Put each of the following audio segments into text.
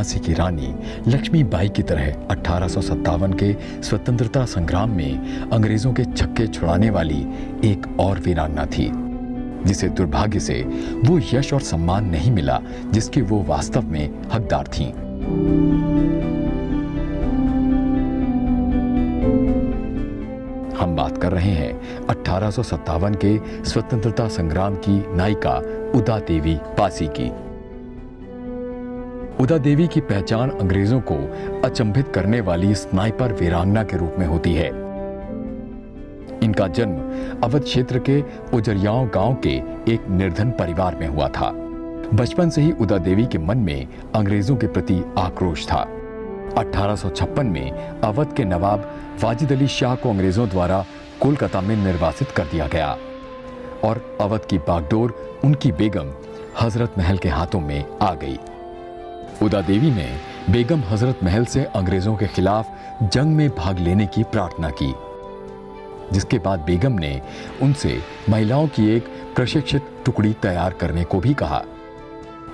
झांसी की रानी लक्ष्मीबाई की तरह 1857 के स्वतंत्रता संग्राम में अंग्रेजों के छक्के छुड़ाने वाली एक और वीरांगना थी, जिसे दुर्भाग्य से वो यश और सम्मान नहीं मिला जिसकी वो वास्तव में हकदार थीं। हम बात कर रहे हैं 1857 के स्वतंत्रता संग्राम की नायिका उदा देवी पासी की। उदा देवी की पहचान अंग्रेजों को अचंभित करने वाली स्नाइपर वीरांगना के रूप में होती है। इनका जन्म अवध क्षेत्र के उजरियाओं गांव के एक निर्धन परिवार में हुआ था। बचपन से ही उदा देवी के मन में अंग्रेजों के प्रति आक्रोश था। 1856 में अवध के नवाब वाजिद अली शाह को अंग्रेजों द्वारा कोलकाता में निर्वासित कर दिया गया और अवध की बागडोर उनकी बेगम हजरत महल के हाथों में आ गई। उदा देवी ने बेगम हजरत महल से अंग्रेजों के खिलाफ जंग में भाग लेने की प्रार्थना की, जिसके बाद बेगम ने उनसे महिलाओं की एक प्रशिक्षित टुकड़ी तैयार करने को भी कहा।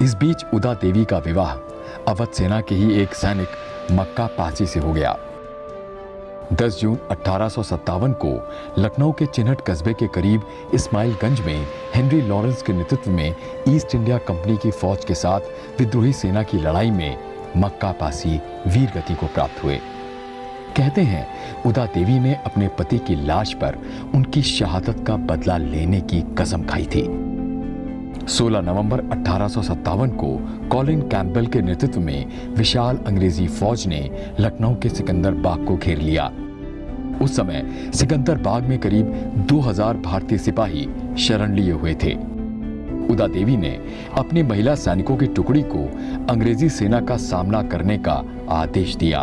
इस बीच उदा देवी का विवाह अवध सेना के ही एक सैनिक मक्का पासी से हो गया। 10 जून 1857 को लखनऊ के चिन्हट कस्बे के करीब इस्माइलगंज में हेनरी लॉरेंस के नेतृत्व में ईस्ट इंडिया कंपनी की फौज के साथ विद्रोही सेना की लड़ाई में मक्का पासी वीर गति को प्राप्त हुए। कहते हैं उदा देवी ने अपने पति की लाश पर उनकी शहादत का बदला लेने की कसम खाई थी। 16 नवंबर 1857 को कॉलिन कैंपबेल के नेतृत्व में विशाल अंग्रेजी फौज ने लखनऊ के सिकंदर बाग को घेर लिया। उस समय सिकंदर बाग में करीब 2000 भारतीय सिपाही शरण लिए हुए थे। उदा देवी ने अपनी महिला सैनिकों की टुकड़ी को अंग्रेजी सेना का सामना करने का आदेश दिया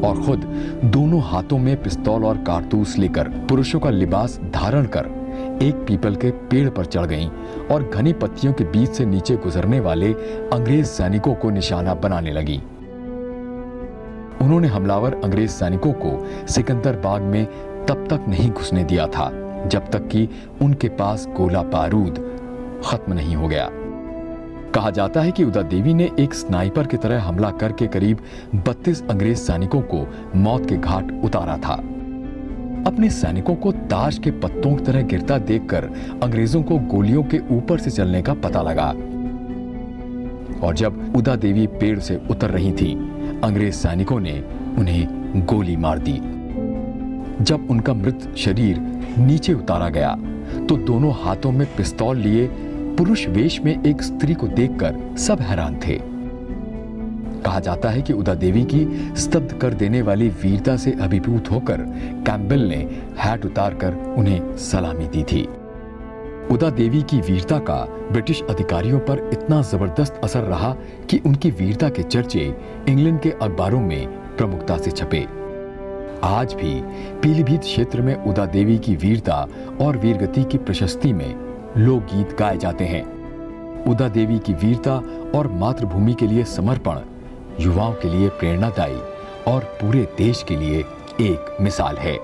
और खुद दोनों हाथों में पिस्तौल और कारतूस लेकर पुरुषों का लिबास धारण कर एक पीपल के पेड़ पर चढ़ गईं और घनी पत्तियों के बीच से नीचे गुजरने वाले अंग्रेज सैनिकों को निशाना बनाने लगी। उन्होंने हमलावर अंग्रेज सैनिकों को सिकंदर बाग में तब तक नहीं घुसने दिया था जब तक कि उनके पास गोला बारूद खत्म नहीं हो गया। कहा जाता है कि उदा देवी ने एक स्नाइपर की तरह हमला करके करीब 32 अंग्रेज सैनिकों को मौत के घाट उतारा था। अपने सैनिकों को ताश के पत्तों की तरह गिरता देखकर अंग्रेजों को गोलियों के ऊपर से चलने का पता लगा और जब उदा देवी पेड़ से उतर रही थी, अंग्रेज सैनिकों ने उन्हें गोली मार दी। जब उनका मृत शरीर नीचे उतारा गया तो दोनों हाथों में पिस्तौल लिए पुरुष वेश में एक स्त्री को देखकर सब हैरान थे। कहा जाता है कि उदा देवी की स्तब्ध कर देने वाली वीरता से अभिभूत होकर कैंपबेल ने हैट उतारकर उन्हें सलामी दी थी। उदा देवी की वीरता का ब्रिटिश अधिकारियों पर इतना जबरदस्त असर रहा कि उनकी वीरता के चर्चे इंग्लैंड के अखबारों में प्रमुखता से छपे। आज भी पीलीभीत क्षेत्र में उदा देवी की वीरता और वीरगति की प्रशस्ति में लोकगीत गाए जाते हैं। उदा देवी की वीरता और मातृभूमि के लिए समर्पण युवाओं के लिए प्रेरणादायी और पूरे देश के लिए एक मिसाल है।